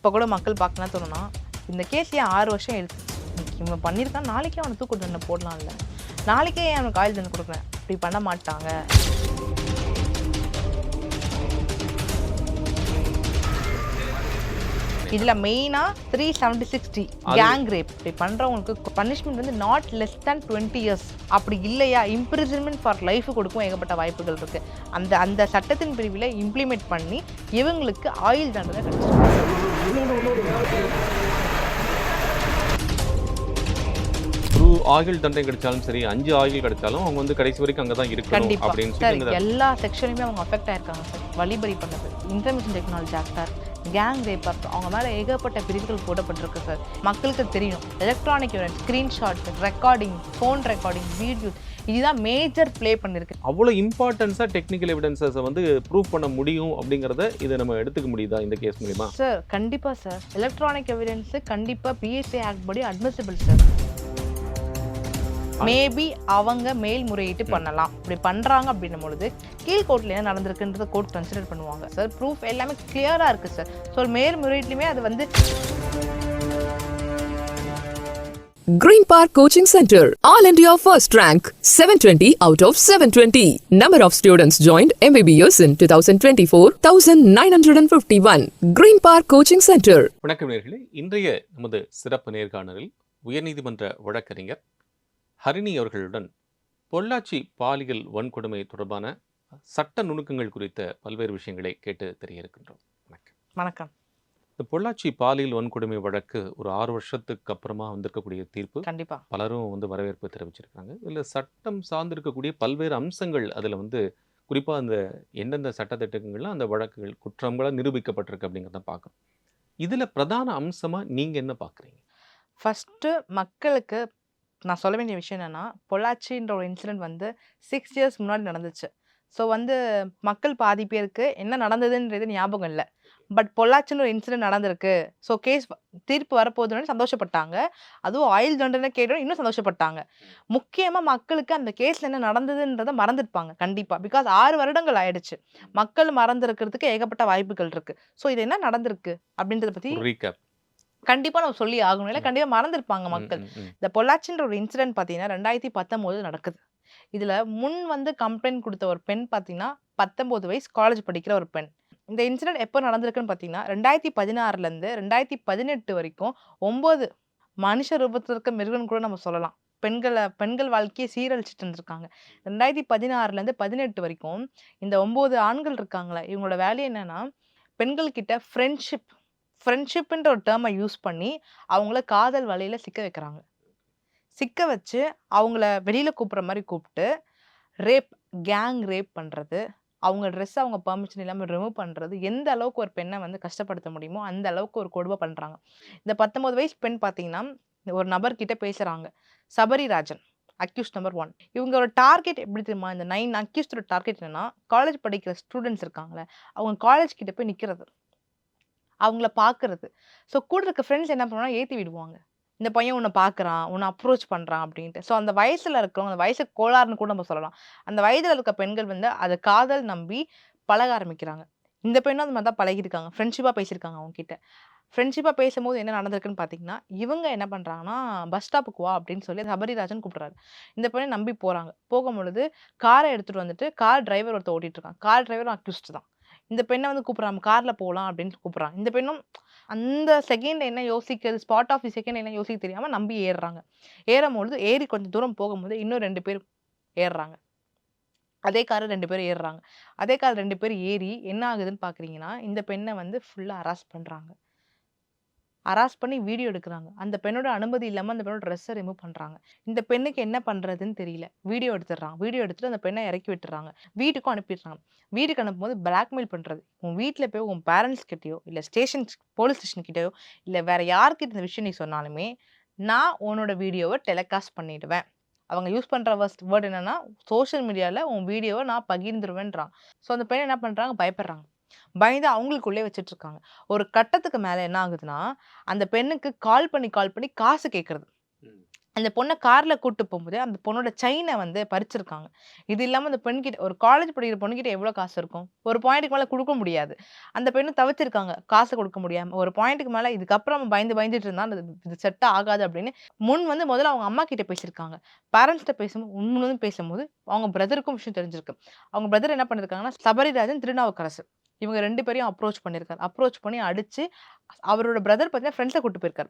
இப்போ கூட மக்கள் பார்க்கணும் தோணுன்னா இந்த கேஸ் ஏன் 6 வருஷம் எடுத்து இவன் பண்ணியிருக்கான், நாளைக்கே அவனை தூக்கு தண்டனை போடலாம்ல, நாளைக்கே ஏன் அவனுக்கு ஆயுள் தண்டனை கொடுக்குறேன், இப்படி பண்ண மாட்டாங்க. இதில் மெயினாக 376D கேங் ரேப் இப்படி பண்ணுறவங்களுக்கு பனிஷ்மெண்ட் வந்து நாட் லெஸ் தேன் 20 years. அப்படி இல்லையா இம்ப்ரிசன்மெண்ட் ஃபார் லைஃப் கொடுக்கும் ஏகப்பட்ட வாய்ப்புகள் இருக்குது. அந்த சட்டத்தின் பிரிவில் இம்ப்ளிமெண்ட் பண்ணி இவங்களுக்கு ஆயுள் தண்டனை ஆயுள் தண்டனை கிடைச்சாலும் சரி, 5 ஆயுள் கிடைச்சாலும் அவங்க வந்து கடைசி வரைக்கும் அங்கே தான் இருக்கணும் அப்படின்னு சொல்லி எல்லா செக்ஷனுமே அவங்க அஃபெக்ட் ஆயிருக்காங்க சார். வழிபறி பண்ணது, இன்ஃபர்மேஷன் டெக்னாலஜி ஆக்டார், கேங் ரேப் ஆக்ட், அவங்க மேலே ஏகப்பட்ட பிரிவுகள் போடப்பட்டிருக்கு சார். மக்களுக்கு தெரியும் electronic evidence, screenshot, recording, phone recording, video, இதுதான் மேஜர் ப்ளே பண்ணிருக்கு. அவ்வளோ இம்பார்ட்டன்ஸாக டெக்னிக்கல் எவிடன்ஸை வந்து ப்ரூவ் பண்ண முடியும் அப்படிங்கிறத இதை நம்ம எடுத்துக்க முடியுதா இந்த கேஸ் மூலிமா? சார் கண்டிப்பாக சார். எலக்ட்ரானிக் எவிடன்ஸு கண்டிப்பாக பிஎஸ்ஏ ஆக்ட் படி அட்மிசிபிள் சார். மேபி அவங்க மேல்முறையீட்டு பண்ணலாம். இப்படி பண்ணுறாங்க அப்படின்னும் பொழுது கீழ்கோர்ட்டில் என்ன நடந்திருக்குன்றத கோர்ட் கன்சிடர் பண்ணுவாங்க சார். ப்ரூஃப் எல்லாமே கிளியராக இருக்குது சார். ஸோ மேல்முறையீட்டுலையுமே அது வந்து Green Park Coaching Center, All India First Rank, 720 out of 720. Number of students joined MBBS in 2024, 1951. Green Park Coaching Center. வணக்கம் நேயர்களே, இன்றைய நமது சிறப்பு நேர்காணலில் உயர்நீதிமன்ற வழக்கறிஞர் ஹரிணி அவர்களுடன் பொள்ளாச்சி பாலியல் வன்கொடுமை தொடர்பான சட்ட நுணுக்கங்கள் குறித்த பல்வேறு விஷயங்களை கேட்டு தெரிய இருக்கின்றோம். வணக்கம். வணக்கம். இந்த பொள்ளாச்சி பாலியல் வன்கொடுமை வழக்கு ஒரு 6 வருஷத்துக்கு அப்புறமா வந்திருக்கக்கூடிய தீர்ப்பு கண்டிப்பா பலரும் வந்து வரவேற்பு தெரிவிச்சிருக்காங்க. இதில் சட்டம் சார்ந்திருக்கக்கூடிய பல்வேறு அம்சங்கள் அதில் வந்து குறிப்பாக அந்த எந்தெந்த சட்டத்திட்டங்கள்லாம் அந்த வழக்குகள் குற்றங்களாக நிரூபிக்கப்பட்டிருக்கு அப்படிங்கிறத பார்க்குறோம். இதில் பிரதான அம்சமாக நீங்கள் என்ன பார்க்குறீங்க? ஃபஸ்ட்டு மக்களுக்கு நான் சொல்ல வேண்டிய விஷயம் என்னென்னா, பொள்ளாச்சின்ற ஒரு இன்சிடென்ட் வந்து 6 years முன்னாடி நடந்துச்சு. ஸோ வந்து மக்கள் பாதி பேருக்கு என்ன நடந்ததுன்றது ஞாபகம் இல்லை. பட் பொள்ளாச்சின்னு ஒரு இன்சிடென்ட் நடந்திருக்கு, ஸோ கேஸ் தீர்ப்பு வரப்போகுதுன்னு சந்தோஷப்பட்டாங்க. அதுவும் ஆயுள் தண்டனை கேட்டோம் இன்னும் சந்தோஷப்பட்டாங்க. முக்கியமாக மக்களுக்கு அந்த கேஸில் என்ன நடந்ததுன்றதை மறந்துருப்பாங்க கண்டிப்பாக. பிகாஸ் 6 வருடங்கள் ஆயிடுச்சு. மக்கள் மறந்துருக்கிறதுக்கு ஏகப்பட்ட வாய்ப்புகள் இருக்குது. ஸோ இது என்ன நடந்திருக்கு அப்படின்றத பற்றி கண்டிப்பாக நம்ம சொல்லி ஆகணும். இல்லை கண்டிப்பாக மறந்துருப்பாங்க மக்கள். இந்த பொள்ளாச்சின்ற ஒரு இன்சிடென்ட் பார்த்தீங்கன்னா 2019 நடக்குது. இதில் முன் வந்து கம்ப்ளைண்ட் கொடுத்த ஒரு பெண் பார்த்தீங்கன்னா 19 வயசு காலேஜ் படிக்கிற ஒரு பெண். இந்த இன்சிடென்ட் எப்போ நடந்திருக்குன்னு பார்த்தீங்கன்னா 2016லேருந்து 2018 வரைக்கும் 9 மனுஷ ரூபத்தில் இருக்க மிருகன் கூட நம்ம சொல்லலாம். பெண்கள் வாழ்க்கையை சீரழிச்சிட்டு இருந்திருக்காங்க. 2016லேருந்து 18 வரைக்கும் இந்த 9 ஆண்கள் இருக்காங்களே, இவங்களோட வேலை என்னன்னா பெண்கள்கிட்ட ஃப்ரெண்ட்ஷிப்ன்ற ஒரு டேர்மை யூஸ் பண்ணி அவங்கள காதல் வலையில் சிக்க வைக்கிறாங்க. சிக்க வச்சு அவங்கள வெளியில் கூப்பிட்ற மாதிரி கூப்பிட்டு கேங் ரேப் பண்ணுறது, அவங்க ட்ரெஸ்ஸை அவங்க பெர்மிஷன் இல்லாமல் ரிமூவ் பண்ணுறது, எந்த அளவுக்கு ஒரு பெண்ணை வந்து கஷ்டப்படுத்த முடியுமோ அந்த அளவுக்கு ஒரு கொடுமை பண்ணுறாங்க. இந்த 19 வயசு பெண் பார்த்தீங்கன்னா ஒரு நபர்கிட்ட பேசுகிறாங்க, சபரிராஜன், அக்யூஸ்ட் நம்பர் 1. இவங்களோட டார்கெட் எப்படி தெரியுமா? இந்த 9 அக்யூஸ்டோட டார்கெட் என்னன்னா, காலேஜ் படிக்கிற ஸ்டூடெண்ட்ஸ் இருக்காங்களே, அவங்க காலேஜ் கிட்ட போய் நிற்கிறது, அவங்கள பார்க்கறது. ஸோ கூட இருக்க ஃப்ரெண்ட்ஸ் என்ன பண்ணுவாங்கன்னா ஏற்றி விடுவாங்க, இந்த பையன் உன்னை பார்க்குறான், உன்னை அப்ரோச் பண்ணுறான் அப்படின்ட்டு. ஸோ அந்த வயசில் இருக்கிறவங்க, அந்த வயசு கோளாறுன்னு கூட நம்ம சொல்லலாம், அந்த வயதில் இருக்க பெண்கள் வந்து அதை காதல் நம்பி பழக ஆரம்பிக்கிறாங்க. இந்த பெண்ணும் அந்த மாதிரி தான் பழகிருக்காங்க, ஃப்ரெண்ட்ஷிப்பாக பேசியிருக்காங்க அவங்ககிட்ட. ஃப்ரெண்ட்ஷிப்பாக பேசும்போது என்ன நடந்திருக்குன்னு பார்த்தீங்கன்னா, இவங்க என்ன பண்ணுறாங்கன்னா பஸ் ஸ்டாப்புக்கு வா அப்படின்னு சொல்லி சபரிராஜன் கூப்பிட்றாரு. இந்த பெண்ணை நம்பி போகிறாங்க. போகும்பொழுது காரை எடுத்துகிட்டு வந்துட்டு கார் டிரைவர் ஒருத்தர் ஓட்டிகிட்டு இருக்கான். கார் டிரைவரும் அக்யூஸ்ட் தான். இந்த பெண்ணை வந்து கூப்பிட்றாங்க, காரில் போகலாம் அப்படின்னு கூப்பிட்றாங்க. இந்த பெண்ணும் அந்த செகண்ட் என்ன யோசிக்கிறது, ஸ்பாட் ஆஃப் தி செகண்ட் என்ன யோசிக்க தெரியாமல் நம்பி ஏறுறாங்க. ஏறும்பொழுது ஏறி கொஞ்சம் தூரம் போகும்போது இன்னும் 2 பேர் ஏறுறாங்க. அதே கார் 2 பேர் ஏறுறாங்க. அதே கார் 2 பேர் ஏறி என்ன ஆகுதுன்னு பார்க்குறீங்கன்னா, இந்த பெண்ணை வந்து ஃபுல்லாக ஹராஸ் பண்ணுறாங்க. ஹராஸ் பண்ணி வீடியோ எடுக்கிறாங்க. அந்த பெண்ணோட அனுமதி இல்லாமல் அந்த பெண்ணோட ட்ரெஸ்ஸை ரிமூவ் பண்ணுறாங்க. இந்த பெண்ணுக்கு என்ன பண்ணுறதுன்னு தெரியல. வீடியோ எடுத்துடுறாங்க. வீடியோ எடுத்துட்டு அந்த பெண்ணை இறக்கி விட்டுறாங்க. வீட்டுக்கும் அனுப்பிடுறாங்க. வீட்டுக்கு அனுப்பும்போது பிளாக்மெயில் பண்ணுறது. உன் வீட்டில் போய் உன் பேரண்ட்ஸ் கிட்டேயோ இல்லை போலீஸ் ஸ்டேஷன் கிட்டேயோ இல்லை வேற யார்கிட்ட இந்த விஷயம் நீ சொன்னாலுமே நான் உன்னோட வீடியோவை டெலிகாஸ்ட் பண்ணிடுவேன். அவங்க யூஸ் பண்ணுற வேர்ட் என்னன்னா, சோஷியல் மீடியாவில் உன் வீடியோவை நான் பகிர்ந்துருவேன்றாங்க. ஸோ அந்த பெண்ணை என்ன பண்ணுறாங்க, பயப்படுறாங்க. பயந்து அவங்களுக்குள்ளே வச்சுட்டு இருக்காங்க. ஒரு கட்டத்துக்கு மேலே என்ன ஆகுதுன்னா, அந்த பெண்ணுக்கு கால் பண்ணி காசு கேட்கறது. அந்த பொண்ண கார்ல கூட்டு போகும்போது, அந்த பொண்ணோட செயின வந்து பறிச்சிருக்காங்க. இது இல்லாம அந்த பெண்கிட்ட ஒரு காலேஜ் படிக்கிற பொண்ணுகிட்ட எவ்வளோ காசு இருக்கும்? ஒரு பாயிண்ட்‌டுக்கு மேல குடுக்க முடியாது. அந்த பெண்ணும் தவிர்த்திருக்காங்க. காசு குடுக்க முடியாம. ஒரு பாயிண்ட்‌டுக்கு மேல இதுக்கப்புறம் அவன் பயந்துட்டு இருந்தா, இது செட் ஆகாது அப்படின்னு முதல்ல அவங்க அம்மா கிட்ட பேசியிருக்காங்க. பேரண்ட்ஸ்ட்ட முன் பேசும்போது அவங்க பிரதருக்கும் விஷயம் தெரிஞ்சிருக்கு. அவங்க பிரதர் என்ன பண்ணியிருக்காங்கன்னா, சபரிராஜன், திருநாவுக்கரசு இவங்க 2 பேரையும் அப்ரோச் பண்ணியிருக்காரு. அப்ரோச் பண்ணி அடிச்சு, அவரோட பிரதர் பார்த்தீங்கன்னா ஃப்ரெண்ட்ஸ கூட்டு போயிருக்காரு.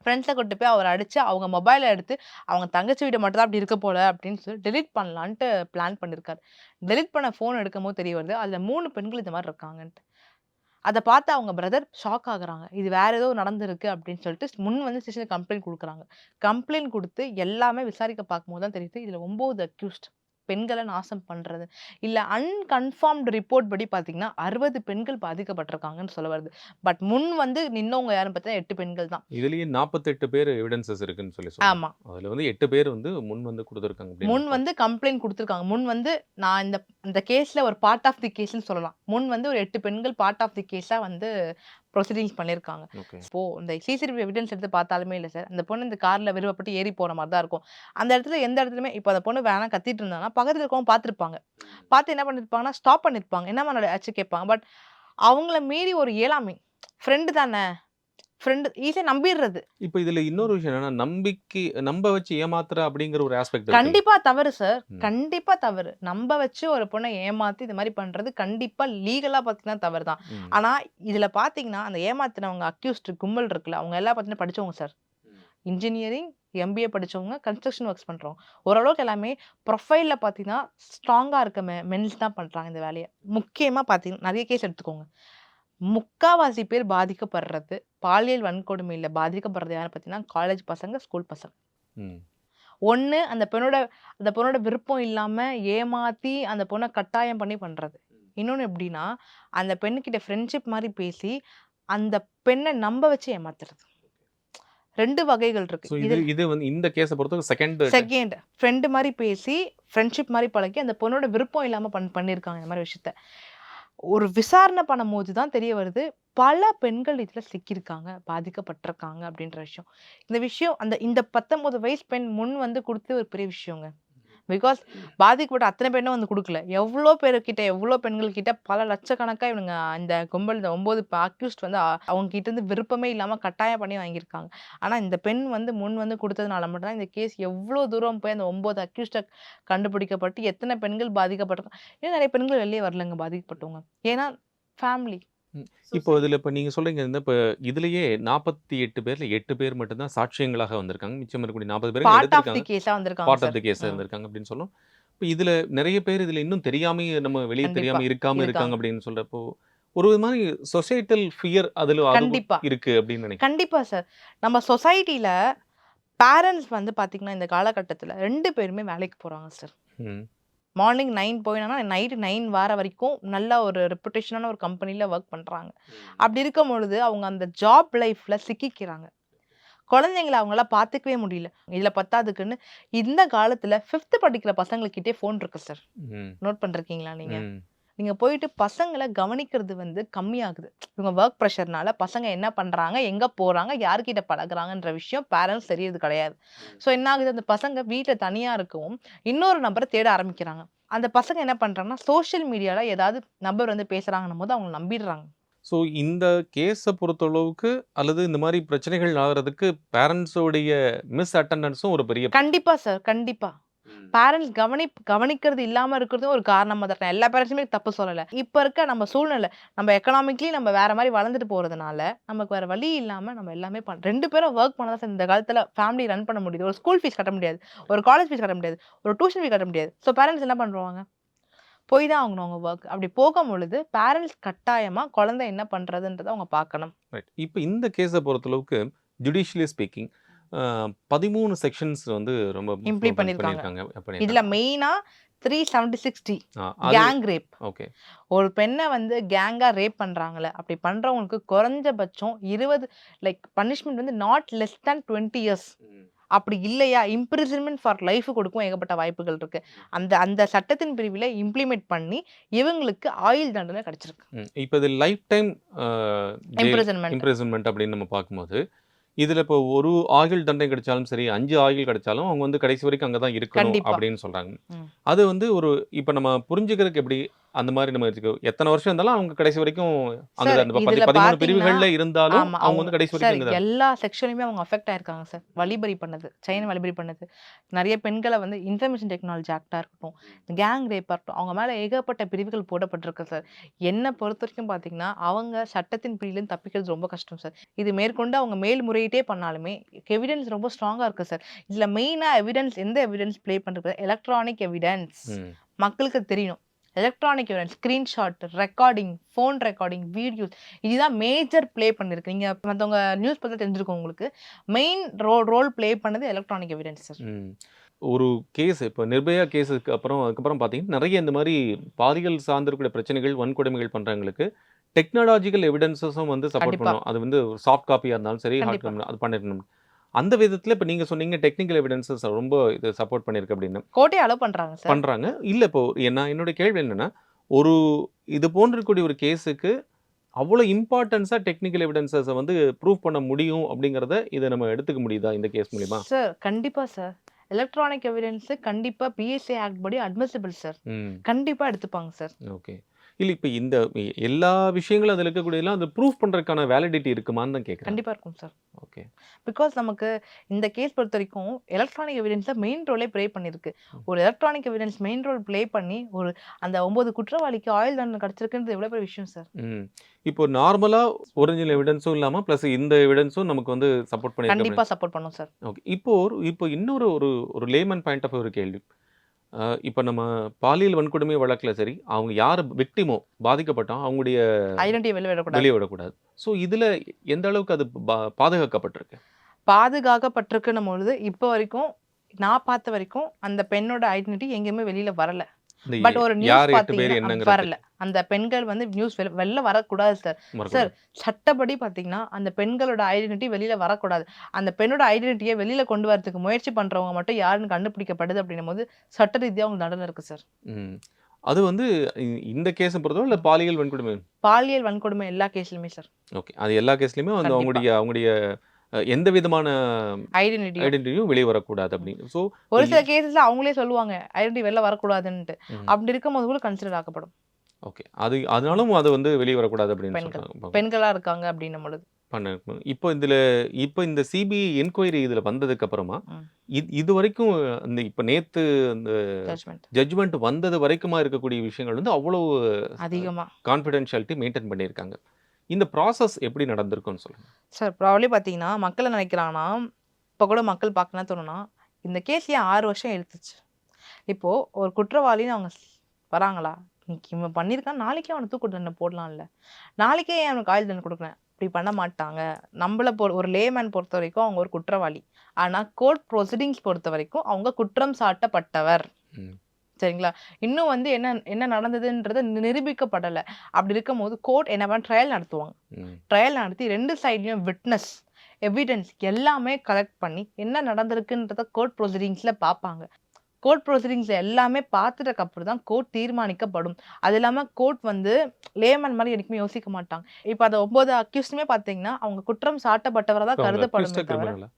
ஃப்ரெண்ட்ஸ கூட்டு போய் அவர அடிச்சு, அவங்க மொபைல எடுத்து, அவங்க தங்கச்சி வீடு மட்டும் தான் அப்படி இருக்க போல அப்படின்னு சொல்லி டெலீட் பண்ணலான்ட்டு பிளான் பண்ணியிருக்காரு. டெலீட் பண்ண ஃபோன் எடுக்கும்போது தெரிய வருது, அதுல 3 பெண்கள் இந்த மாரி இருக்காங்கன்ட்டு. அத பார்த்து அவங்க பிரதர் ஷாக் ஆகுறாங்க. இது வேற ஏதோ நடந்திருக்கு அப்படின்னு சொல்லிட்டு ஸ்டேஷன்ல கம்ப்ளைண்ட் குடுக்குறாங்க. கம்ப்ளைண்ட் குடுத்து எல்லாமே விசாரிக்க பார்க்கும்போது தான் தெரியுது, இதுல 9 அக்யூஸ்ட் பெண்கள நாசம் பண்றது. இல்ல அன்கன்ஃபார்ம்டு ரிப்போர்ட் படி பார்த்தீங்கன்னா, 60 பெண்கள் பாதிக்கப்பட்டிருக்காங்கன்னு சொல்ல வருது. பட் நின்னவங்க யாருன்னு பார்த்தா 8 பெண்கள் தான். இதுலயே 48 பேர் எவிடன்ஸஸ் இருக்குன்னு சொல்லி சொல்றாங்க. ஆமா. அதுல வந்து 8 பேர் வந்து குடுத்திருக்காங்க அப்படின்னு கம்ப்ளைண்ட் குடுத்துருக்காங்க. நான் இந்த கேஸ்ல ஒரு பார்ட் ஆஃப் தி கேஸ்ன்னு சொல்லலாம். ஒரு 8 பெண்கள் பார்ட் ஆஃப் தி கேஸா ப்ரொசீடிங்ஸ் பண்ணியிருக்காங்க. ஓகே. இப்போ இந்த சிசிடிவி எவிடன்ஸ் எடுத்து பார்த்தாலுமே இல்ல சார். அந்த பொண்ணு இந்த கார்ல விருப்பப்பட்டு ஏறி போன மாரி தான் இருக்கும். அந்த இடத்துல எந்த இடத்துலயுமே இப்போ அந்த பொண்ணு வேணாம் கத்திட்டு இருந்தாங்கன்னா, பக்கத்துல இருக்கவங்க பார்த்துருப்பாங்க. பார்த்து என்ன பண்ணிருப்பாங்கன்னா, ஸ்டாப் பண்ணிருப்பாங்க. என்னம்மா ஆச்சு கேட்பாங்க. பட் அவங்கள மீறி ஒரு இயலாமை. ஃப்ரெண்ட் தானே. ஈஸியா நம்பிர்றது. இப்ப இதுல இன்னொரு விஷயம் என்னன்னா, நம்ப வச்சு ஏமாத்துற அப்படிங்கிற ஒரு ஆஸ்பெக்ட் இருக்குல்ல. கண்டிப்பா தவறு சார். ம். கண்டிப்பா தவறு. நம்ப வச்சு ஒரு பொண்ண ஏமாத்தி இது மாரி பண்றது கண்டிப்பா லீகலா பார்த்தீங்கன்னா தவறு தான். ம். ஆனா, இதுல பார்த்தீங்கன்னா, அந்த ஏமாத்துனவங்க அக்யூஸ்ட் கும்பல் இருக்குல்ல, அவங்க எல்லாம் பார்த்தீங்கன்னா படிச்சவங்க சார். இன்ஜினியரிங், எம்பிஏ படிச்சவங்க, கன்ஸ்ட்ரக்ஷன் ஒர்க்ஸ் பண்றவங்க. ஓரளவுக்கு எல்லாமே ப்ரொஃபைல்ல பார்த்தீங்கன்னா, ஸ்ட்ராங்கா இருக்க மென்ஸ் தான் பண்றாங்க இந்த வேலைய. முக்கியமா பார்த்தீங்கன்னா, நெறைய கேஸ் எடுத்துக்கோங்க. முக்காவாசி பேர் பாதிக்கப்படுறது, பாலியல் வன்கொடுமையில பாதிக்கப்படுறது யாருன்னு பார்த்தீங்கன்னா, காலேஜ் பசங்க, ஸ்கூல் பசங்க. ம். ஒண்ணு அந்த பொண்ணோட விருப்பம் இல்லாம ஏமாத்தி அந்த பொண்ண கட்டாயம் பண்ணி பண்றது. இன்னொன்னு எப்படின்னா, அந்த பெண்ணுகிட்ட ஃப்ரெண்ட்ஷிப் மாரி பேசி, அந்த பெண்ண நம்ப வச்சு ஏமாத்துறது. 2 வகைகள் இருக்கு. சோ இது வந்து இந்த கேஸ பொறுத்தவரைக்கும் செகண்ட் ஃப்ரெண்ட் மாரி பேசி, ஃப்ரெண்ட்ஷிப் மாரி பழகி, அந்த பொண்ணோட விருப்பம் இல்லாம பண்ணியிருக்காங்க இந்த மாரி விஷயத்த. ஒரு விசாரணை பண்ணும்போது தான் தெரிய வருது, பல பெண்கள் இதுல சிக்கியிருக்காங்க, பாதிக்கப்பட்டிருக்காங்க அப்படின்ற விஷயம். இந்த 19 வயசு பெண் குடுத்தது ஒரு பெரிய விஷயங்க. பிகாஸ் பாதிக்கப்பட்ட அத்தனை பெண்ணும் குடுக்கல. எவ்ளோ பெண்கள் கிட்ட பல லட்சக்கணக்கா இவனுங்க இந்த கும்பல் இந்த 9 அக்யூஸ்ட் அவங்க கிட்ட இருந்து விருப்பமே இல்லாம கட்டாயம் பண்ணி வாங்கியிருக்காங்க. ஆனா இந்த பெண் குடுத்ததுனால மட்டும் தான் இந்த கேஸ் எவ்ளோ தூரம் போய் அந்த 9 அக்யூஸ்ட கண்டுபிடிக்கப்பட்டு எத்தனை பெண்கள் பாதிக்கப்பட்டிருக்காங்க. இன்னும் நெறைய பெண்கள் வெளியே வரலங்க பாதிக்கப்பட்டவங்க. ஏன்னா ஃபேமிலி. ம். இப்போ இப்ப நீங்க சொல்றீங்க இப்ப இதுலயே 48 பேர்ல 8 பேர் மட்டும் தான் சாட்சியங்களாக வந்திருக்காங்க. மிச்சம் இருக்கக்கூடிய 40 பேரையும் பார்ட் ஆஃப் தி எடுத்திருக்காங்க. கேஸா வந்திருக்காங்க பார்ட் ஆஃப் சார். தி கேஸா இருந்திருக்காங்க அப்படின்னு சொல்லும். இப்ப இதுல நெறைய பேர் இதுல இன்னும் தெரியாமயே நம்ம வெளிய கண்டிப்பா தெரியாம இருக்காங்க இருக்காங்க. அப்படின்னு சொல்றப்போ, ஒரு விதமான சொசைட்டல் ஃபியர் அதுவும் கண்டிப்பா. இருக்கு அப்படின்னு நினைக்கிறேன். கண்டிப்பா சார். நம்ம சொசைட்டில பேரண்ட்ஸ் பார்த்தீங்கன்னா, இந்த காலகட்டத்தில 2 பேருமே வேலைக்கு போறாங்க சார். ம். மார்னிங் 9 போயினாங்கன்னா, நைட் 9 வார வரைக்கும் நல்ல ஒரு ரெப்புடேஷனான ஒரு கம்பெனில வொர்க் பண்றாங்க. அப்படி இருக்கும் பொழுது, அவங்க அந்த ஜாப் லைஃப்ல சிக்கிக்கிறாங்க. குழந்தைங்கள அவங்களால பார்த்துக்கவே முடியல. இதுல பத்தாததுக்குன்னு இந்த காலத்துல 5த் படிக்கிற பசங்கள்கிட்டயே ஃபோன் இருக்கு சார். ம். நோட் பண்ணிருக்கீங்களா நீங்க? ம். நீங்க போயிட்டு பசங்கள கவனிக்கிறது கம்மியாகுது. இவங்க வொர்க் பிரஷர்னால பசங்க என்ன பண்றாங்க? எங்க போறாங்க? யார்கிட்ட பழகுறாங்கன்ற விஷயம் பேரண்ட்ஸ் தெரியறது கிடையாது. ஸோ என்ன ஆகுது? அந்த பசங்க வீட்ல தனியா இருக்கவும், இன்னொரு நபர தேட ஆரம்பிக்கிறாங்க. அந்த பசங்க என்ன பண்றாங்கன்னா, சோசியல் மீடியால ஏதாவது நபர் பேசுறாங்கன்னும்போது அவங்க நம்பிடுறாங்க. ஸோ இந்த கேஸ பொறுத்தளவுக்கு அல்லது இந்த மாரி பிரச்சனைகள் ஆகுறதுக்கு பேரண்ட்ஸ் உடைய மிஸ் அட்டெண்டன்ஸும் ஒரு பெரிய கண்டிப்பா சார். கண்டிப்பா. பேரண்ட்ஸ் கவனிக்கிறது இல்லாம இருக்கிறதும் ஒரு காரணமா தான். நான் எல்லா பேரண்ட்ஸுமே தப்பு சொல்லல. இப்ப இருக்க நம்ம சூழ்நிலை, நம்ம எக்கனாமிக்கலி நம்ம வேற மாரி வளர்ந்துட்டு போறதுனால, நமக்கு வேற வழி இல்லாம நம்ம எல்லாமே 2 பேரும் வொர்க் பண்ணா தான் சார் இந்த காலத்துல ஃபேமிலி ரன் பண்ண முடியுது. ஒரு ஸ்கூல் ஃபீஸ் கட்ட முடியாது. ஒரு காலேஜ் ஃபீஸ் கட்ட முடியாது. ஒரு டியூஷன் ஃபீஸ் கட்ட முடியாது. ஸோ பேரண்ட்ஸ் என்ன பண்ணுவாங்க? போய் தான் ஆகணும் அவங்க வொர்க். அப்படி போகும்பொழுது பேரண்ட்ஸ் கட்டாயமா குழந்தை என்ன பண்றதுன்றத அவங்க பார்க்கணும். ரைட். இப்ப இந்த கேஸ பொறுத்தளவுக்கு ஜுடிஷியலி ஸ்பீக்கிங் 13 செக்ஷன்ஸ் வந்து ரொம்ப இம்ப்ளிமெண்ட் பண்ணியிருக்காங்க. பண்ணியிருக்காங்க. இதுல மெயினா 376D அது கேங் ரேப். ஓகே. ஒரு பெண்ண கேங்கா ரேப் பண்றாங்கல்ல, அப்படி பண்றவங்களுக்கு குறைஞ்சபட்சம் 20 punishment not less than 20 years. அப்படி இல்லையா இம்ப்ரிசன்மென்ட் ஃபார் லைஃப் கொடுக்கும் ஏகப்பட்ட வாய்ப்புகள் இருக்கு. அந்த சட்டத்தின் பிரிவில இம்ப்ளிமெண்ட் பண்ணி இவங்களுக்கு ஆயுள் தண்டனை கிடைச்சிருக்கு. இப்ப இது லைஃப் டைம் இம்ப்ரிசன்மென்ட். இம்ப்ரிசன்மென்ட் அப்படின்னு நம்ம பார்க்கும்போது, இதுல இப்போ ஒரு ஆயுள் தண்டனை கிடைச்சாலும் சரி, 5 ஆயுள் கிடைச்சாலும் அவங்க வந்து கடைசி வரைக்கும் அங்க தான் இருக்கணும் கண்டிப்பா. அப்படின்னு சொல்றாங்க. ம். அது வந்து ஒரு இப்ப நம்ம புரிஞ்சுக்கிறதுக்கு எப்படி அந்த மாதிரி நம்ம எத்தனை வருஷம் இருந்தாலும் அவங்க கடைசி வரைக்கும் அங்க சார் தான் அந்த இதுல 13 பாத்தீங்கன்னா பிரிவுகள்ல இருந்தாலும் ஆமா. அவங்க அவங்க வந்து கடைசி சார் வரைக்கும் அங்க தான் எல்லா செக்ஷன்லயுமே அவங்க அஃபெக்ட் ஆயிருக்காங்க சார். வழிப்பறி பண்ணது, செயின் வழிப்பறி பண்ணது. நெறைய பெண்கள வந்து இன்ஃபர்மேஷன் டெக்னாலஜி ஆக்ட்டா இருக்கட்டும், கேங் ரேப்பா இருக்கட்டும், அவங்க மேல ஏகப்பட்ட பிரிவுகள் போடப்பட்டிருக்கு சார். என்ன பொறுத்தவரைக்கும் பாத்தீங்கன்னா, அவங்க சட்டத்தின் பிடியிலிருந்து தப்பிக்கிறது ரொம்ப கஷ்டம் சார். இது மேற்கொண்டு அவங்க மேல்முறையீட்டே பண்ணாலுமே, எவிடன்ஸ் ரொம்ப ஸ்ட்ராங்கா இருக்கு சார். இதுல மெயினா எவிடன்ஸ் எந்த எவிடன்ஸ் ப்ளே பண்றது? Electronic evidence. ம். மக்களுக்கு தெரியணும். Electronic evidence, screenshot, recording, phone recording, videos இதுதான் மேஜர் ப்ளே பண்ணிருக்கு. நீங்க மத்தவங்க நியூஸ் பார்த்தா தெரிஞ்சிருக்கும் உங்களுக்கு. மெயின் ரோல் ப்ளே பண்ணது எலக்ட்ரானிக் எவிடன்ஸ் சார். ம். ஒரு கேஸ் இப்போ நிர்பயா கேஸுக்கு அப்புறம் அதுக்கப்புறம் பார்த்தீங்கன்னா, நிறைய இந்த மாரி பாலியல் சார்ந்திருக்கிற பிரச்சனைகள், வன்கொடுமைகள் பண்றவங்களுக்கு டெக்னாலஜிக்கல் எவிடன்ஸஸும் வந்து சப்போர்ட் கண்டிப்பா. பண்ணும். அது வந்து சாஃப்ட் காப்பியா இருந்தாலும் சரி, ஹார்ட் கண்டிப்பா. காப்பி அது பண்ணிரணும். அந்த விதத்துல இப்ப நீங்க சொன்னீங்க டெக்னிக்கல் எவிடன்ஸஸ் ரொம்ப இது சப்போர்ட் பண்ணியிருக்கு அப்படின்னு. கோர்ட்டே அலோவ் பண்றாங்க சார். பண்றாங்க. இல்ல இப்போ என்னுடைய கேள்வி என்னன்னா, ஒரு இது போன்று இருக்கக்கூடிய ஒரு கேஸுக்கு அவ்வளோ இம்பார்ட்டன்ஸா டெக்னிக்கல் எவிடன்ஸஸ வந்து ப்ரூவ் பண்ண முடியும் அப்படிங்கிறத இத நம்ம எடுத்துக்க முடியுதா இந்த கேஸ் மூலியமா? சார் கண்டிப்பா சார். எலக்ட்ரானிக் எவிடன்ஸ் கண்டிப்பா பிஎஸ்ஏ ஆக்ட் படி அட்மிசிபிள் சார். ம். கண்டிப்பா எடுத்துப்பாங்க சார். ஓகே. இல்ல இப்ப இந்த எல்லா விஷயங்களும் அதுல இருக்கக்கூடியதெல்லாம் அது ப்ரூஃப் பண்றதுக்கான வேலிடிட்டி இருக்குமான்னு தான் கேட்கிறேன். கண்டிப்பா இருக்கும் சார். ஓகே. பிகாஸ் நமக்கு இந்த கேஸ் பொறுத்தவரைக்கும் எலக்ட்ரானிக் எவிடன்ஸ் தான் மெயின் ரோலே ப்ளே பண்ணிருக்கு. ம். ஒரு electronic evidence main role play பண்ணி ஒரு அந்த 9 குற்றவாளிக்கு ஆயுள் தண்டனை கிடைச்சிருக்குன்றது எவ்வளவு பெரிய விஷயம் சார். ம். இப்போ நார்மலா ஒரிஜினல் எவிடன்ஸும் இல்லாம பிளஸ் இந்த எவிடன்ஸும் நமக்கு வந்து சப்போர்ட் பண்ணிருக்கு கண்டிப்பா அப்படின்னு. சப்போர்ட் பண்ணும் சார். ஓகே. இப்போ இன்னொரு ஒரு லேமன் பாயிண்ட் ஆஃப் ஒரு கேள்வி. இப்ப நம்ம பாலியல் வன்கொடுமை வழக்குல சரி, அவங்க யாரு விக்டிமோ பாதிக்கப்பட்டோம் அவங்களுடைய ஐடென்டிட்டி வெளிய விடக்கூடாது. வெளிய விடக்கூடாது. ஸோ இதுல எந்த அளவுக்கு அது பாதுகாக்கப்பட்டிருக்கு? பாதுகாக்கப்பட்டிருக்குன்னும் பொழுது இப்போ வரைக்கும் நான் பார்த்த வரைக்கும் அந்த பெண்ணோட ஐடென்டிட்டி எங்கேயுமே வெளியில வரல. இந்த பட் ஒரு நியூஸ் யார் 8 பேர் பார்த்தீங்கன்னா என்னங்கிறது வரல. அந்த பெண்கள் வந்து நியூஸ் வெளில வரக்கூடாது சார். சார் மறக்கக்கூடாது. சட்டப்படி பார்த்தீங்கன்னா அந்த பெண்களோட ஐடென்டிட்டி வெளியில வரக்கூடாது. அந்த பெண்ணோட ஐடென்டிட்டியை வெளியில கொண்டு வரதுக்கு முயற்சி பண்றவங்க மட்டும் யாருன்னு கண்டுபிடிக்கப்படுது அப்படின்னும்போது சட்ட ரீதியா உங்களுக்கு தண்டனை இருக்கு சார். ம். அது வந்து இந்த கேஸ பொறுத்தவரை இல்ல பாலியல் வன்கொடுமை? பாலியல் வன்கொடுமை எல்லா கேஸ்லயுமே சார். ஓகே. அது எல்லா கேஸ்லயுமே வந்து கண்டிப்பா. அவங்களுடைய எந்த விதமான ஐடென்டிட்டி ஐடென்டிட்டியும் வெளிய வரக்கூடாது அப்படின்னு. ஸோ ஒரு சில கேசஸ்ல அவங்களே சொல்லுவாங்க ஐடென்டிட்டி வெளில வரக்கூடாதுன்ட்டு. ம். அப்படி இருக்கும்போது கூட கன்சிடர் ஆக்கப்படும். ஓகே. அதனாலும் அது வந்து வெளிய வரக்கூடாது அப்படின்னு பெண்கள் சொல்றாங்க. பெண்களா இருக்காங்க அப்படின்னும் பொழுது. இப்போ இந்த சிபிஐ என்கொயரி இதுல வந்ததுக்கு அப்புறமா ம். இதுவரைக்கும் இப்ப நேத்து அந்த ஜட்ஜ்மெண்ட் ஜட்ஜ்மெண்ட் வந்தது வரைக்குமா இருக்கக்கூடிய விஷயங்கள் வந்து அவ்வளவு அதிகமா கான்ஃபிடென்ஷியாலிட்டி மெயின்டைன் பண்ணியிருக்காங்க. இந்த ப்ராசஸ் எப்படி நடந்திருக்கும்னு சொல்லுங்க. சார் ப்ராபப்ளி பார்த்தீங்கன்னா மக்கள் என்ன நினைக்கிறாங்கன்னா இப்போ கூட மக்கள் பார்க்கலாம் தோணுனா இந்த கேஸ் ஏன் 6 வருஷம் எடுத்துச்சு. இப்போ ஒரு குற்றவாளின்னு அவங்க வராங்களா, இன்னைக்கு இவன் பண்ணியிருக்கான் நாளைக்கே அவனை தூக்கு தண்டனை போடலாம்ல, நாளைக்கே ஏன் அவனுக்கு ஆயுள் தண்டனை கொடுக்குறேன், இப்படி பண்ண மாட்டாங்க. நம்மள ஒரு லேமேன் பொறுத்த வரைக்கும் அவங்க ஒரு குற்றவாளி. ஆனா கோர்ட் ப்ரொசீடிங்ஸ் பொறுத்த வரைக்கும் அவங்க குற்றம் சாட்டப்பட்டவர். ம். சரிங்களா? இன்னும் வந்து என்ன என்ன நடந்ததுன்றது நிரூபிக்கப்படல. அப்படி இருக்கும்போது கோர்ட் என்ன பண்ண ட்ரையல் நடத்துவாங்க. ம். ட்ரையல் நடத்தி 2 சைட்லயும் விட்னஸ், எவிடன்ஸ் எல்லாமே கலெக்ட் பண்ணி என்ன நடந்திருக்குன்றத கோர்ட் ப்ரொசீடிங்ஸ்ல பார்ப்பாங்க. கோர்ட் ப்ரொசீடிங்ஸ்ல எல்லாமே பார்த்துட்டதுக்கு அப்புறம் தான் கோர்ட் தீர்மானிக்கப்படும். அது இல்லாம கோர்ட் வந்து லேமன் மாதிரி என்னைக்குமே யோசிக்க மாட்டாங்க. இப்போ அந்த 9 அக்யூஸ்டுமே பார்த்தீங்கன்னா அவங்க குற்றம் சாட்டப்பட்டவரா தான் அவங்க கருதப்படுமே அக்யூஸ்டா தவிர கிரிமினலா?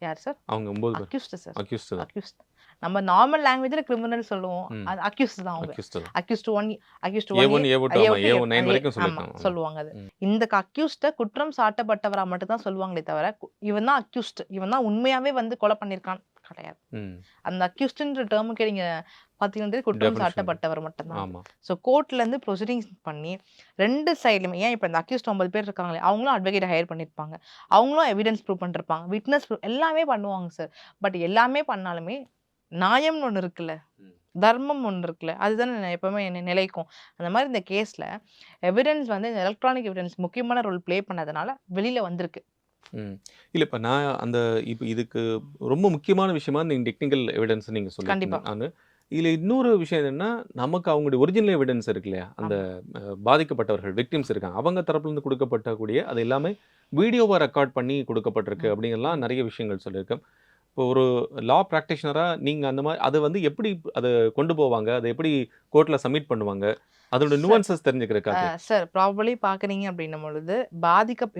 யார் சார்? அவங்க 9 பேர் அக்யூஸ்டு சார். அக்யூஸ்ட் தான். அக்யூஸ்ட். நம்ம நார்மல் லாங்குவேஜ்ல கிரிமினல் சொல்லுவோம். ம். அது அக்யூஸ்ட் தான் அவங்க. அக்யூஸ்ட் தான். அக்யூஸ்ட் 1 அக்யூஸ்ட் A1 1 A2 ஆமா A1 9 வரைக்கும் ஆமா சொல்லிருக்காங்க. சொல்லுவாங்க அது. ம். இந்த அக்யூஸ்ட குற்றம் சாட்டப்பட்டவரா மட்டும் தான் சொல்லுவாங்களே தவிர இவன் தான் அக்யூஸ்ட், இவன் தான் உண்மையாவே வந்து கொலை பண்ணிருக்கான் கிடையாது. ம். அந்த அக்யூஸ்ட்ன்ற டேர்முக்கு நீங்க பாத்தீங்கன்னா குற்றம் Definition. சாட்டப்பட்டவர் மட்டும் தான். ஆமா. ஸோ கோர்ட்ல இருந்து ப்ரொசீடிங்ஸ் பண்ணி 2 சைடுலுமே ஏன் இப்போ இந்த அக்யூஸ்ட் 9 பேர் இருக்காங்களே அவங்களும் அட்வொகேட் ஹையர் பண்ணிருப்பாங்க. அவங்களும் எவிடன்ஸ் ப்ரூவ் பண்ணிருப்பாங்க. விட்னஸ் எல்லாமே பண்ணுவாங்க சார். பட் எல்லாமே பண்ணாலுமே நியாயம்னு ஒண்ணு இருக்குல்ல, ம். தர்மம் ஒண்ணு இருக்குல்ல, அதுதானே எப்பவுமே நிலைக்கும். அந்த மாதிரி இந்த கேஸ்ல எவிடன்ஸ் வந்து எலக்ட்ரானிக் எவிடன்ஸ் முக்கியமான ரோல் ப்ளே பண்ணதுனால வெளியில வந்திருக்கு. ம். இல்ல இப்ப நான் இப்ப இதுக்கு ரொம்ப முக்கியமான விஷயமா இந்த டெக்னிக்கல் எவிடன்ஸ் நீங்க கண்டிப்பா. சொல்லிருக்கீங்க. இதுல இன்னொரு விஷயம் என்னன்னா, நமக்கு அவங்களுடைய ஒரிஜினல் எவிடன்ஸ் இருக்கு இல்லையா? அந்த ஆமா. பாதிக்கப்பட்டவர்கள் விக்டிம்ஸ் இருக்காங்க. அவங்க தரப்புல இருந்து கொடுக்கப்பட்டக்கூடிய அது எல்லாமே வீடியோவா ரெக்கார்ட் பண்ணி கொடுக்கப்பட்டிருக்கு ம். அப்படிங்கலாம் நிறைய விஷயங்கள் சொல்லியிருக்கேன். இப்போ ஒரு லா பிராக்டிஷனரா நீங்க அந்த மாதிரி அத வந்து எப்படி அத கொண்டு போவாங்க? அத எப்படி கோர்ட்ல சப்மிட் பண்ணுவாங்க? அதோட சார் நுவான்சஸ் தெரிஞ்சுக்கிறதுக்காக. சார் ப்ராபர்லி பார்க்குறீங்க அப்படின்னும் பொழுது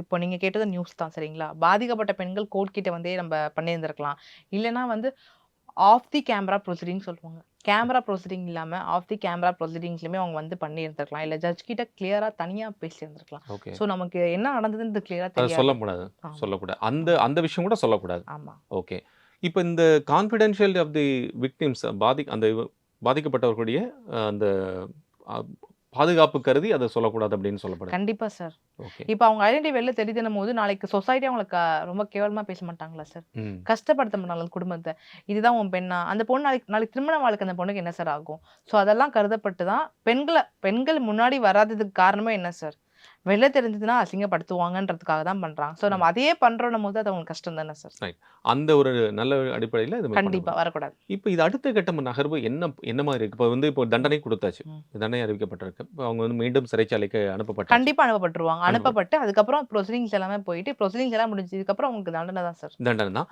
இப்போ நீங்கள் கேட்டது நியூஸ் தான் சரிங்களா? பாதிக்கப்பட்ட பெண்கள் கோர்ட் கிட்ட வந்தே நம்ம பண்ணியிருந்திருக்கலாம். இல்லைன்னா வந்து ஆஃப் தி கேமரா ப்ரொசீடிங் சொல்லுவாங்க. கேமரா ப்ரொசீடிங் இல்லாமல் ஆஃப் தி கேமரா ப்ரொசீடிங்ஸ்லையுமே அவங்க வந்து பண்ணியிருந்திருக்கலாம். இல்லை ஜட்ஜ் கிட்ட கிளியராக தனியாக பேசியிருந்திருக்கலாம். ஓகே. ஸோ நமக்கு என்ன நடந்ததுன்னு கிளியராக அது தெரியாது. சொல்லக்கூடாது. ஆமா சொல்லக்கூடாது. அந்த ஆமா அந்த விஷயம் கூட சொல்லக்கூடாது. ஆமா ஓகே. இப்ப இந்த கான்ஃபிடென்ஷியல் ஆஃப் தி விக்டிம்ஸ் அந்த பாதிக்கப்பட்டவர்களுடைய அந்த அ பாதுகாப்பு கருதி அத சொல்லக்கூடாது அப்படின்னு சொல்லப்படுது. கண்டிப்பா சார். ஓகே. இப்போ அவங்க ஐடென்டிட்டி வெளில தெரியுதுன்னும் போது நாளைக்கு சொசைட்டி அவங்கள ரொம்ப கேவலமா பேச மாட்டாங்களா சார்? ம். கஷ்டப்படுத்த மாட்டாங்களா குடும்பத்த? இதுதான் உன் பெண்ணா? அந்த பொண்ணு நாளைக்கு நாளைக்கு திருமண வாழ்க்கை அந்த பொண்ணுக்கு என்ன சார் ஆகும்? ஸோ அதெல்லாம் கருதப்பட்டு தான் பெண்கள் முன்னாடி வராததுக்கு காரணமே என்ன சார்? வெளில தெரிஞ்சதுன்னா அசிங்கப்படுத்துவாங்கன்றதுக்காக தான் பண்றாங்க. ஸோ நம்ம அதையே பண்றோன்னும் போது அது அவங்களுக்கு கஷ்டம் தானே சார்? ரைட். அந்த ஒரு நல்ல அடிப்படையில இது மாரி கண்டிப்பா பண்ணக்கூடாது. வரக்கூடாது. இப்ப இது அடுத்த கட்ட நகர்வு என்ன மாரி இருக்கு? இப்போ தண்டனை குடுத்தாச்சு. ம். தண்டனை அறிவிக்கப்பட்டிருக்கு. இப்ப அவங்க வந்து மீண்டும் சிறைச்சாலைக்கு அனுப்பப்பட்டாச்சு. கண்டிப்பா அனுப்பப்பட்டுருவாங்க. அனுப்பப்பட்டு அனுப்பப்பட்டு அதுக்கப்புறம் ப்ரொசீடிங்ஸ் எல்லாமே போயிட்டு ப்ரொசீடிங்ஸ் எல்லாம் முடிஞ்சதுக்கப்புறம் அவங்களுக்கு தண்டனை தான் சார். தண்டனை தான்.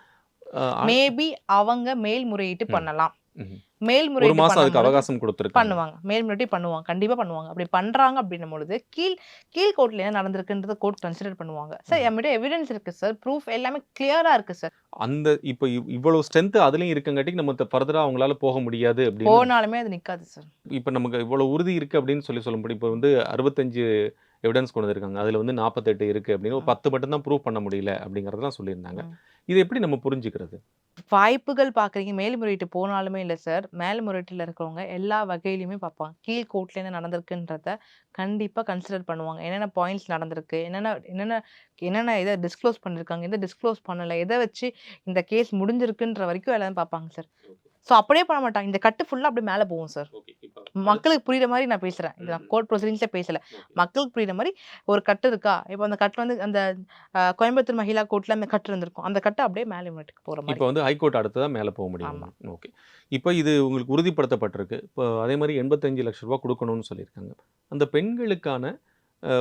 அ அ மேபி அவங்க மேல்முறையீட்டு ம். பண்ணலாம். ம்ஹ்ம். 1 மேல்முறையீட்டு மாசம் அதுக்கு பண்ணும்பொழுது அவகாசம் குடுத்துருக்காங்க. பண்ணுவாங்க. மேல்முறையீட்டு பண்ணுவாங்க. கண்டிப்பா பண்ணுவாங்க. அப்படி பண்றாங்க அப்படின்னும் பொழுது கீழ் கோர்ட்ல என்ன நடந்திருக்குன்றத கோர்ட் கன்சிடர் பண்ணுவாங்க. சார் ம். என்கிட்ட எவிடன்ஸ் இருக்கு சார். ப்ரூஃப் எல்லாமே கிளியரா இருக்கு சார். அந்த இப்ப இவ்வளவு ஸ்ட்ரென்த் அதுலயும் இருக்கங்காட்டிக்கு நம்ம ஃபர்தரா அவங்களால போக முடியாது அப்படின்னு போனாலுமே அது நிக்காது சார். இப்ப நமக்கு இவ்வளவு உறுதி இருக்கு அப்படின்னு சொல்ல முடியும். இப்ப வந்து 65 எவிடன்ஸ் கொண்டு வந்திருக்காங்க. அதுல வந்து 48 இருக்கு அப்படின்னு ஒரு 10 மட்டும் தான் ப்ரூவ் பண்ண முடியல அப்படிங்கறதெல்லாம் சொல்லியிருந்தாங்க. ம். இத எப்படி நம்ம புரிஞ்சுக்கிறது? வாய்ப்புகள் பார்க்குறீங்க. மேல்முறையீட்டு போனாலுமே இல்ல சார். மேல்முறையீட்டுல இருக்கிறவங்க எல்லா வகையிலயுமே பார்ப்பாங்க. கீழ் கோர்ட்ல என்ன நடந்திருக்குன்றத கண்டிப்பா கன்சிடர் பண்ணுவாங்க. என்னென்ன பாயிண்ட்ஸ் நடந்திருக்கு, என்னென்ன என்னென்ன என்னென்ன இத டிஸ்க்ளோஸ் பண்ணியிருக்காங்க, எத டிஸ்க்ளோஸ் பண்ணல, எத வச்சு இந்த கேஸ் முடிஞ்சிருக்குன்ற வரைக்கும் எல்லாரும் பார்ப்பாங்க சார். ஸோ அப்படியே பண்ண மாட்டாங்க. இந்த கட்டு ஃபுல்லா அப்படியே மேல போகும் சார். ஓகே. இப்ப மக்களுக்கு புரியிற மாரி நான் பேசுறேன். இது நான் கோர்ட் ப்ரொசீடிங்ஸ்ல பேசல. மக்களுக்கு புரியிற மாரி ஒரு கட்டு இருக்கா? இப்போ அந்த கட்டு வந்து அந்த கோயம்புத்தூர் மகிழா கோர்ட்ல அந்த கட்டு இருந்திருக்கும். அந்த கட்டு அப்படியே மேல்முறையீட்டுக்கு போற இப்ப மாரி. வந்து ஹைகோர்ட் அடுத்ததா மேல போக முடியும். ஆமா. ஓகே. இப்ப இது உங்களுக்கு உறுதிப்படுத்தப்பட்டிருக்கு. இப்போ அதே மாரி ரூ. 85,00,000 குடுக்கணும்னு சொல்லியிருக்காங்க. அந்த பெண்களுக்கான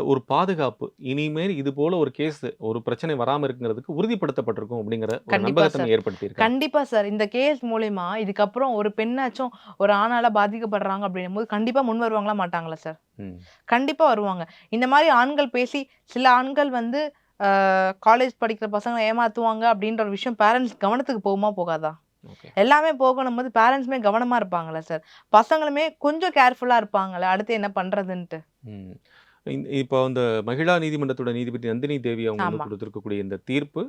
ஒரு பாதுகாப்பு இனிமேல் இது போல ஒரு கேஸ் ஒரு பிரச்சனை வராம இருக்குங்கிறதுக்கு உறுதிப்படுத்தப்பட்டிருக்கும் அப்படிங்கிற ஒரு கண்டிப்பா நம்பகத்தன்மை சார். ஏற்படுத்தியிருக்காங்க. கண்டிப்பா சார். இந்த கேஸ் மூலியமா இதுக்கப்புறம் ஒரு பெண்ணாச்சும் ஒரு ஆணால பாதிக்கப்படுறாங்க அப்படின்னும்போது கண்டிப்பா முன் வருவாங்களா மாட்டாங்களா சார்? ம். கண்டிப்பா வருவாங்க. இந்த மாரி ஆண்கள் பேசி சில ஆண்கள் வந்து காலேஜ் படிக்கிற பசங்கள ஏமாத்துவாங்க அப்படின்ற ஒரு விஷயம் பேரண்ட்ஸ் கவனத்துக்கு போகுமா? போகாதா? ஓகே. எல்லாமே போகணும்போது பேரண்ட்ஸுமே கவனமா இருப்பாங்கல்ல சார். பசங்களுமே கொஞ்சம் கேர்ஃபுல்லா இருப்பாங்கல்ல. அடுத்து என்ன பண்றதுன்ட்டு. ம். இப்போ அந்த மகிழா நீதிமன்றத்தோட நீதிபதி நந்தினி தேவி அவங்க வந்து ஆமா. குடுத்திருக்கக்கூடிய இந்த தீர்ப்பு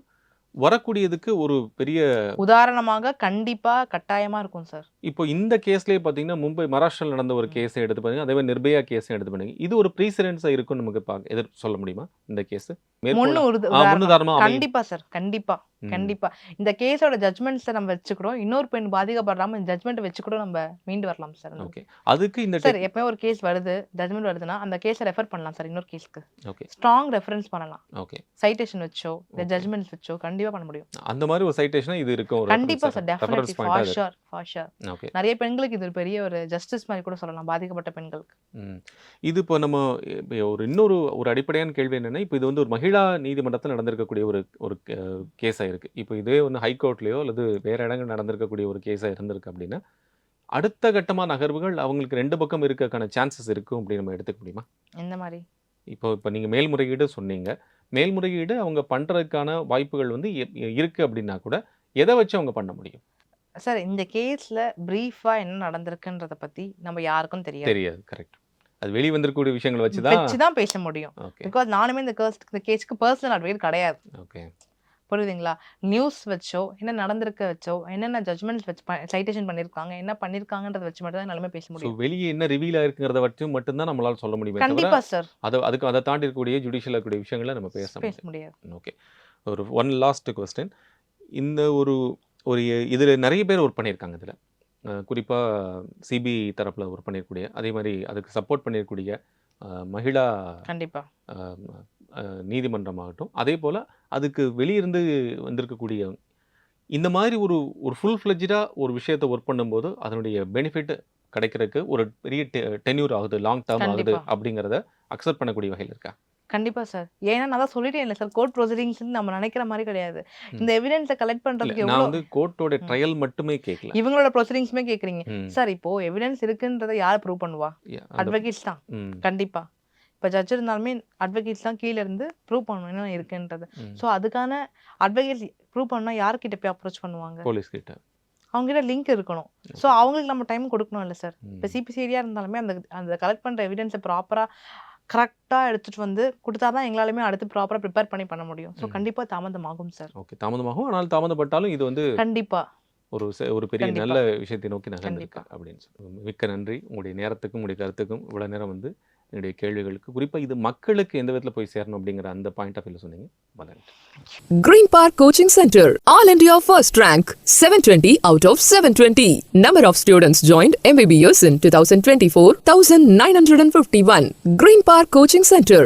வரக்கூடியதுக்கு ஒரு பெரிய உதாரணமாக கண்டிப்பா கட்டாயமா இருக்கும் சார். இப்போ இந்த கேஸ்லயே பார்த்தீங்கன்னா, மகாராஷ்டிரால நடந்த ஒரு ம். கேஸ எடுத்து பாத்தீங்கன்னா, அதே மாரி நிர்பயா கேஸையும் எடுத்து பாத்தீங்க. இது ஒரு ப்ரீசிடென்ட்ஸா இருக்கும்னு நமக்கு சொல்ல முடியுமா? இந்த கேஸ்? மேற்கோளா உதாரணம். முன்னுதாரணமா அமையும். கண்டிப்பா சார். கண்டிப்பா. ம். கண்டிப்பா. இந்த கேஸோட ஜட்ஜ்மெண்ட்ஸ நம்ம வச்சுக்கிறோம். இன்னொரு பெண் பாதிக்கப்படாம இந்த ஜட்ஜ்மெண்ட்ட வச்சு கூட நம்ம மீண்டு வரலாம் சார். ஓகே. அதுக்கு இந்த சார் எப்பவுமே ஒரு கேஸ் வருது, ஜட்ஜ்மெண்ட் வருதுன்னா, அந்த கேஸ ரெஃபர் பண்ணலாம் சார் இன்னொரு கேஸ்க்கு. ஓகே. ஸ்ட்ராங் ரெஃபரன்ஸ் பண்ணலாம். ஓகே. சைட்டேஷன் வச்சோ, இல்ல ஓகே. ஜட்ஜ்மெண்ட்ஸ் வச்சோ கண்டிப்பா பண்ண முடியும். அந்த மாரி ஒரு சைட்டேஷனா இது இருக்கும். ஒரு கண்டிப்பா சார். Reference definitely. பாயிண்டா ஃபார் இது. ஷூர். For sure. ஓகே. நெறைய பெண்களுக்கு இது ஒரு பெரிய ஒரு ஜஸ்டிஸ் மாரி கூட சொல்லலாம். பாதிக்கப்பட்ட பெண்களுக்கு. ம். இது இப்போ நம்ம இன்னொரு அடிப்படையான கேள்வி என்னன்னா, இப்போ இது வந்து ஒரு மகிழா நீதிமன்றத்துல நடந்திருக்கக்கூடிய ஒரு ஒரு கேஸா இருக்கு. இப்போ இதே வந்து ஹைகோர்ட்லயோ அல்லது வேற இடங்கள்ல நடந்திருக்கக்கூடிய ஒரு கேஸா இருந்திருக்கு அப்படின்னா, அடுத்த கட்டமா நகர்வுகள் அவங்களுக்கு 2 பக்கம் இருக்கக்கான சான்சஸ் இருக்கும் அப்படின்னு நம்ம எடுத்துக்க முடியுமா? எந்த மாரி? இப்போ நீங்க மேல்முறையீடு சொன்னீங்க. மேல்முறையீடு அவங்க பண்றதுக்கான வாய்ப்புகள் வந்து இருக்கு அப்படின்னா கூட, எத வச்சு அவங்க பண்ண முடியும்? சார் இந்த கேஸ்ல பிரீஃபா என்ன நடந்திருக்குன்றத பத்தி நம்ம யாருக்கும் தெரியாது. தெரியாது. கரெக்ட். அது வெளிய வந்திருக்கக்கூடிய விஷயங்கள வச்சு தான். வச்சு தான் பேச முடியும். ஓகே. பிகாஸ் நானுமே இந்த கேஸ்க்கு பர்சனல் அட்வொகேட் கிடையாது. ஓகே. புரியுதுங்களா? நியூஸ் வச்சோ, என்ன நடந்திருக்க வச்சோ, என்னென்ன ஜட்ஜ்மெண்ட்ஸ் வச்சு சைட்டேஷன் பண்ணியிருக்காங்க, என்ன பண்ணியிருக்காங்கன்றத வச்சு மட்டும் தான் என்னாலுமே பேச ஸோ முடியும். வெளிய என்ன ரிவீல் ஆயிருக்குங்கிறத வச்சு மட்டும் தான் நம்மளால சொல்ல முடியுமே தவிர, கண்டிப்பா சார். அத தாண்டி இருக்கக்கூடிய ஜுடிஷியல்ல இருக்கக்கூடிய விஷயங்கள நம்ம பேச பேச முடியாது. முடியாது. ஓகே. ஒரு ஒன் லாஸ்ட் கொஸ்டின். இந்த ஒரு ஒரு இதுல நெறைய பேர் ஒர்க் பண்ணியிருக்காங்க இதுல. குறிப்பா சிபிஐ தரப்புல ஒர்க் பண்ணியிருக்கக்கூடிய, அதே மாரி அதுக்கு சப்போர்ட் பண்ணியிருக்கக்கூடிய மகிழா கண்டிப்பா. அ அ நீதிமன்றமாகட்டும், அதேபோல அதுக்கு வெளியிருந்து வந்திருக்கக்கூடிய இந்த மாதிரி ஒரு ஒரு ஃபுல் ஃப்ளெட்ஜ்டா ஒரு விஷயத்த ஒர்க் பண்ணும்போது, அதனுடைய பெனிஃபிட் கிடைக்கிறதுக்கு ஒரு பெரிய டென்யூர் ஆகுது, லாங் டர்ம் ஆகுது கண்டிப்பா. அப்படிங்கிறத அக்செப்ட் பண்ணக்கூடிய வகையில இருக்கா? கண்டிப்பா சார். ஏன்னா நான் தான் சொல்லிட்டேன் இல்ல சார், கோர்ட் ப்ரொசீடிங்ஸ் நம்ம நினைக்கிற மாரி கிடையாது. இந்த எவிடன்ஸ கலெக்ட் இல்ல பண்றதுக்கு நான் எவ்வளோ வந்து கோர்ட்டோட ம். ட்ரையல் மட்டுமே கேட்கல. இவங்களோட ப்ரொசீடிங்ஸுமே கேட்குறீங்க. ம். சார் இப்போ எவிடன்ஸ் இருக்குன்றத யார் ப்ரூவ் பண்ணுவா? அந்த அட்வொகேட்ஸ் தான். ம். கண்டிப்பா. இப்ப ஜட்ஜ் இருந்தாலுமே அட்வொகேட்ஸ் தான் கீழ இருந்து ப்ரூவ் பண்ணணும் என்ன இருக்குன்றது. ம். ஸோ அதுக்கான அட்வொகேட்ஸ் ப்ரூவ் பண்ணா யார்கிட்ட போய் அப்ரோச் பண்ணுவாங்க? போலீஸ் கிட்ட. அவங்க கிட்ட லிங்க் இருக்கணும். ஸோ அவங்களுக்கு நம்ம டைம் கொடுக்கணும் இல்ல சார். இப்ப ம். சிபிசிஐடியா இருந்தாலுமே அந்த அந்த கலெக்ட் பண்ற எவிடன்ஸ ப்ராப்பரா கரெக்ட்டா எடுத்துட்டு வந்து குடுத்தா தான் எங்களாலுமே அடுத்து ப்ராப்பரா ப்ரிப்பேர் பண்ண முடியும். ஸோ ம். கண்டிப்பா தாமதமாகும் சார். ஓகே. தாமதமாகும். ஆனால் தாமதப்பட்டாலும் இது வந்து கண்டிப்பா, ஒரு பெரிய கண்டிப்பா, நல்ல விஷயத்தை நோக்கி கண்டிப்பா. நகர்ந்திருக்கு அப்படின்னு சொல்லி. மிக்க நன்றி. உங்களுடைய நேரத்துக்கும், உங்களுடைய கருத்துக்கும் இவ்வளவு நேரம் வந்து என்னுடைய கேள்விகளுக்கு குறிப்பா இது மக்களுக்கு எந்த விதத்துல போய் சேரணும் அப்படிங்கிற அந்த பாயிண்ட் ஆஃப் வியூல சொன்னீங்க. ரொம்ப நன்றி. Green Park Coaching Center, All India First Rank, 720 out of 720. Number of students joined MBBS in 2024, 1951. Green Park Coaching Center.